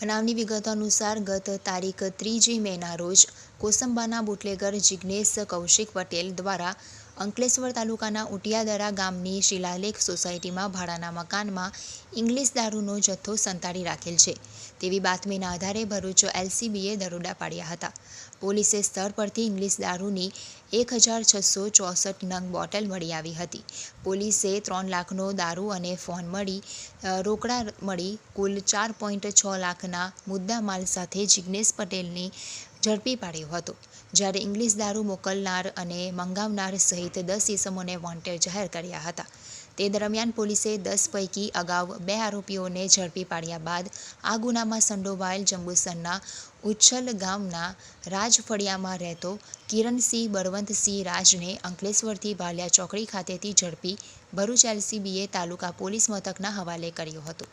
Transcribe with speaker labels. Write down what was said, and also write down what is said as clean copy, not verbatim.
Speaker 1: બનાવની વિગતો અનુસાર ગત તારીખ 3 મેના રોજ કોસંબાના બુટલેગર જિગ્નેશ કૌશિક પટેલ દ્વારા અંકલેશ્વર તાલુકાના ઉટિયાદરા ગામની શિલાલેખ સોસાયટીમાં ભાડાના મકાનમાં ઇંગ્લિશ દારૂનો જથ્થો સંતાડી રાખેલ છે તેવી બાતમીના આધારે ભરૂચ એલસીબીએ દરોડા પાડ્યા હતા. પોલીસે સ્થળ પરથી ઇંગ્લિશ દારૂની 1664 નંગ બોટલ મળી આવી હતી. પોલીસે 3 લાખનો દારૂ અને ફોન રોકડા મળી કુલ 4.6 લાખના મુદ્દામાલ સાથે જિગ્નેશ પટેલને ઝડપી પાડ્યો હતો, જ્યારે ઇંગ્લિશ દારૂ મોકલનાર અને મંગાવનાર સહિત 10 ઇસમોને વોન્ટેડ જાહેર કર્યા હતા. તે દરમિયાન પોલીસે 10 પૈકી અગાઉ 2 આરોપીઓને ઝડપી પાડ્યા બાદ આ ગુનામાં સંડોવાયેલ જંબુસરના ઉચ્છલ ગામના રાજફળિયામાં રહેતો કિરણસિંહ બળવંતસિંહ રાજને અંકલેશ્વરથી ભાલિયા ચોકડી ખાતેથી ઝડપી ભરૂચ એલસીબીએ તાલુકા પોલીસ મથકના હવાલે કર્યો હતો.